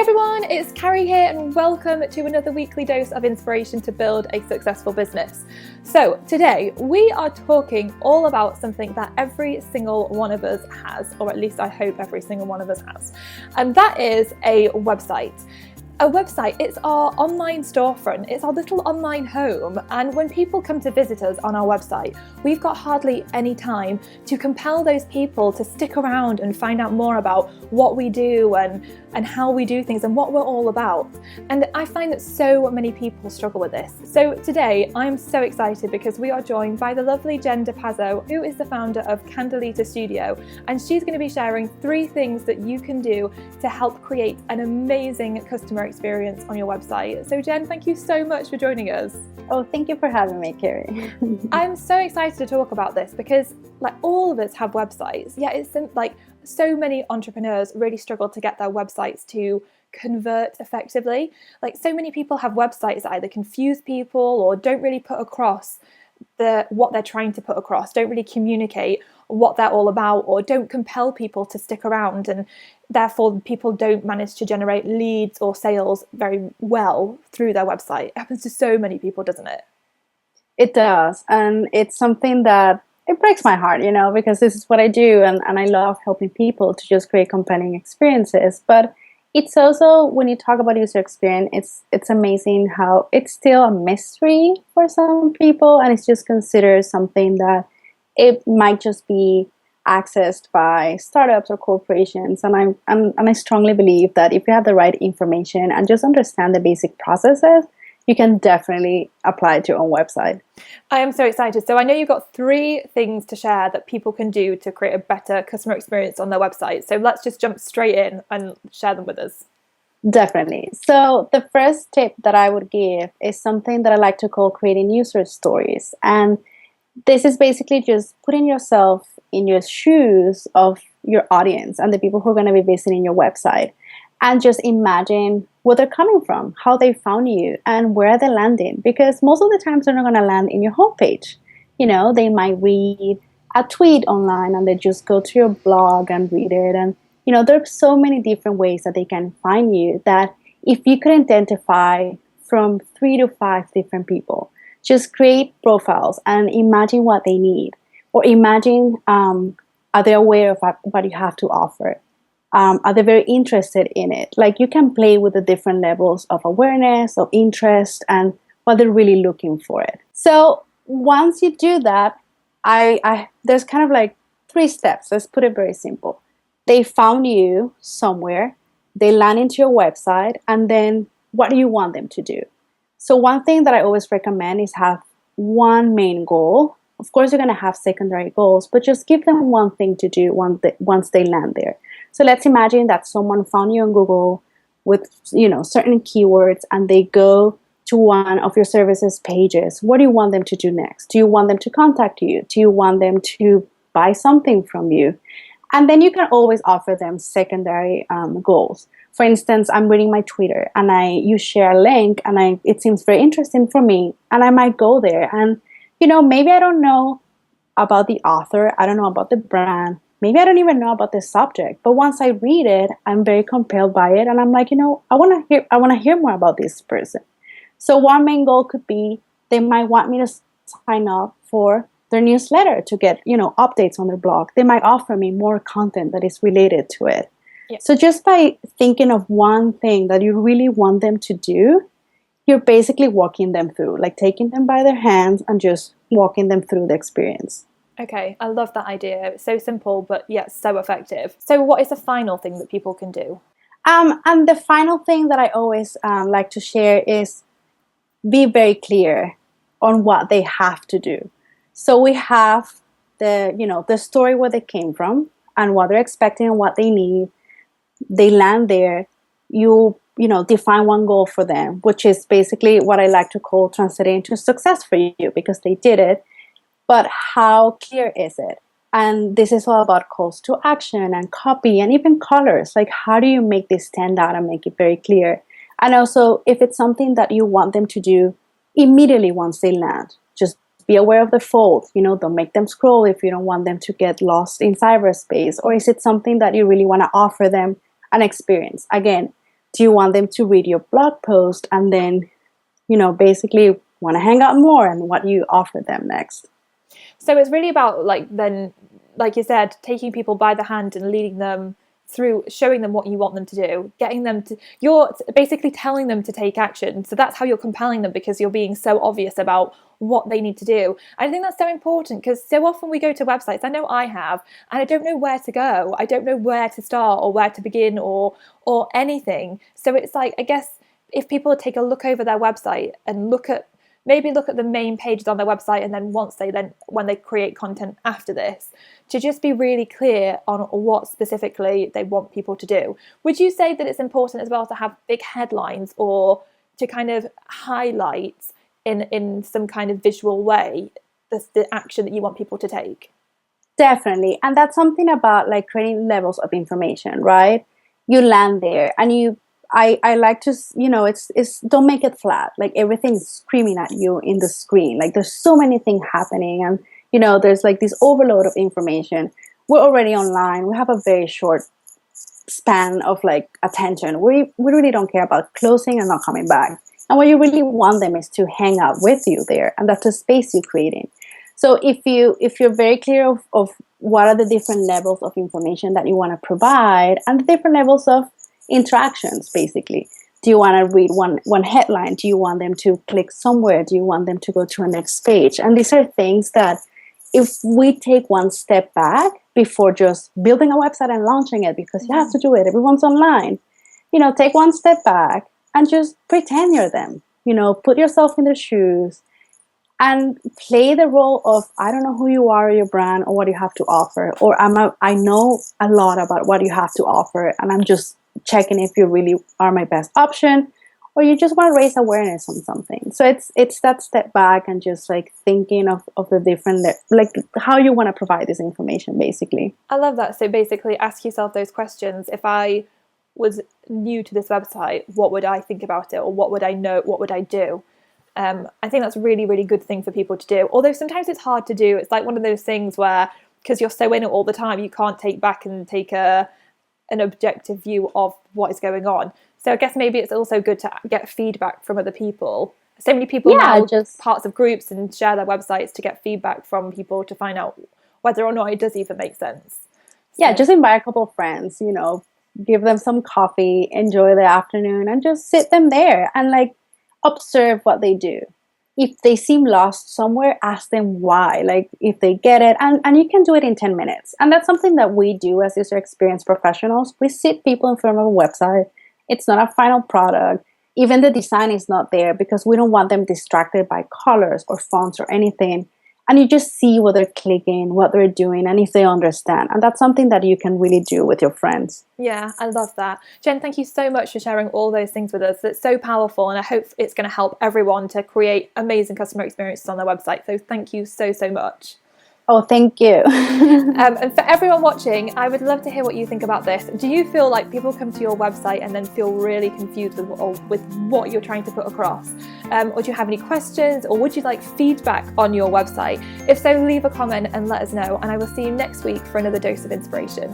everyone, it's Carrie here and welcome to another weekly dose of inspiration to build a successful business. So today we are talking all about something that every single one of us has, or at least I hope every single one of us has, and that is a website. A website, it's our online storefront, it's our little online home, and when people come to visit us on our website, we've got hardly any time to compel those people to stick around and find out more about what we do and how we do things and what we're all about. And I find that so many people struggle with this. So today I'm so excited because we are joined by the lovely Jen DePazzo, who is the founder of Candelita Studio, and she's going to be sharing 3 things that you can do to help create an amazing customer experience on your website. So Jen, thank you so much for joining us. Oh, thank you for having me, Carrie. I'm so excited to talk about this because like all of us have websites. Yeah, it's like so many entrepreneurs really struggle to get their websites to convert effectively. Like so many people have websites that either confuse people or don't really put across what they're trying to put across, don't really communicate what they're all about, or don't compel people to stick around, and therefore people don't manage to generate leads or sales very well through their website. It happens to so many people, doesn't it? It does, and it's something that it breaks my heart, because this is what I do, and I love helping people to just create compelling experiences. But it's also, when you talk about user experience, it's amazing how it's still a mystery for some people, and it's just considered something that it might just be accessed by startups or corporations. And I strongly believe that if you have the right information and just understand the basic processes, you can definitely apply it to your own website. I am so excited. So I know you've got 3 things to share that people can do to create a better customer experience on their website. So let's just jump straight in and share them with us. Definitely. So the first tip that I would give is something that I like to call creating user stories. And this is basically just putting yourself in your shoes of your audience and the people who are going to be visiting your website, and just imagine where they're coming from, how they found you, and where they're landing. Because most of the times they're not going to land in your homepage. They might read a tweet online and they just go to your blog and read it. And, there's so many different ways that they can find you that if you could identify from 3 to 5 different people, just create profiles and imagine what they need, or imagine are they aware of what you have to offer? Are they very interested in it? Like, you can play with the different levels of awareness, of interest, and what they're really looking for it. So once you do that, there's kind of like 3 steps. Let's put it very simple. They found you somewhere, they land into your website, and then what do you want them to do? So one thing that I always recommend is have one main goal. Of course, you're going to have secondary goals, but just give them one thing to do once they land there. So let's imagine that someone found you on Google with, certain keywords, and they go to one of your services pages. What do you want them to do next? Do you want them to contact you? Do you want them to buy something from you? And then you can always offer them secondary goals. For instance, I'm reading my Twitter and you share a link and it seems very interesting for me, and I might go there and, maybe I don't know about the author, I don't know about the brand, maybe I don't even know about the subject, but once I read it, I'm very compelled by it, and I'm like, I want to hear more about this person. So one main goal could be they might want me to sign up for their newsletter to get, updates on their blog. They might offer me more content that is related to it. Yeah. So just by thinking of one thing that you really want them to do, you're basically walking them through, like taking them by their hands and just walking them through the experience. Okay, I love that idea. It's so simple, but yet so effective. So what is the final thing that people can do? And the final thing that I always like to share is be very clear on what they have to do. So we have the story where they came from and what they're expecting and what they need. They land there. You define one goal for them, which is basically what I like to call translating into success for you, because they did it. But how clear is it? And this is all about calls to action and copy and even colors. Like, how do you make this stand out and make it very clear? And also, if it's something that you want them to do immediately once they land, just be aware of the fold. Don't make them scroll if you don't want them to get lost in cyberspace. Or is it something that you really want to offer them an experience? Again, Do you want them to read your blog post and then, basically want to hang out more, and what you offer them next? So it's really about then, like you said, taking people by the hand and leading them through, showing them what you want them to do, you're basically telling them to take action. So that's how you're compelling them, because you're being so obvious about what they need to do. I think that's so important, because so often we go to websites, I know I have, and I don't know where to go. I don't know where to start or where to begin or anything. So it's like, I guess if people take a look over their website and look at the main pages on their website, and then when they create content after this, to just be really clear on what specifically they want people to do. Would you say that it's important as well to have big headlines, or to kind of highlight in some kind of visual way the action that you want people to take? Definitely. And that's something about like creating levels of information, right? You land there, and I like to, it's don't make it flat. Like everything's screaming at you in the screen. Like there's so many things happening, and there's like this overload of information. We're already online. We have a very short span of like attention. We really don't care about closing and not coming back. And what you really want them is to hang out with you there, and that's the space you're creating. So if you're very clear of what are the different levels of information that you want to provide, and the different levels of interactions, basically. Do you want to read one headline? Do you want them to click somewhere? Do you want them to go to a next page? And these are things that if we take one step back before just building a website and launching it, because you have to do it, everyone's online, take one step back and just pretend you're them. Put yourself in their shoes and play the role of, I don't know who you are, or your brand, or what you have to offer, or I know a lot about what you have to offer, and I'm just checking if you really are my best option, or you just want to raise awareness on something. So it's that step back and just like thinking of the different, like how you want to provide this information, basically. I love that. So basically ask yourself those questions. If I was new to this website, what would I think about it, or what would I know, what would I do? I think that's a really, really good thing for people to do. Although sometimes it's hard to do. It's like one of those things where, because you're so in it all the time, you can't take back and take an objective view of what is going on. So I guess maybe it's also good to get feedback from other people. So many people now just parts of groups and share their websites to get feedback from people to find out whether or not it does even make sense. Yeah, just invite a couple of friends, give them some coffee, enjoy the afternoon, and just sit them there and like observe what they do. If they seem lost somewhere, ask them why, like if they get it, and you can do it in 10 minutes. And that's something that we do as user experience professionals. We sit people in front of a website. It's not a final product. Even the design is not there, because we don't want them distracted by colors or fonts or anything. And you just see what they're clicking, what they're doing, and if they understand. And that's something that you can really do with your friends. Yeah, I love that. Jen, thank you so much for sharing all those things with us. It's so powerful, and I hope it's going to help everyone to create amazing customer experiences on their website. So thank you so, so much. Oh, thank you. And for everyone watching, I would love to hear what you think about this. Do you feel like people come to your website and then feel really confused with what you're trying to put across? Or do you have any questions, or would you like feedback on your website? If so, leave a comment and let us know, and I will see you next week for another dose of inspiration.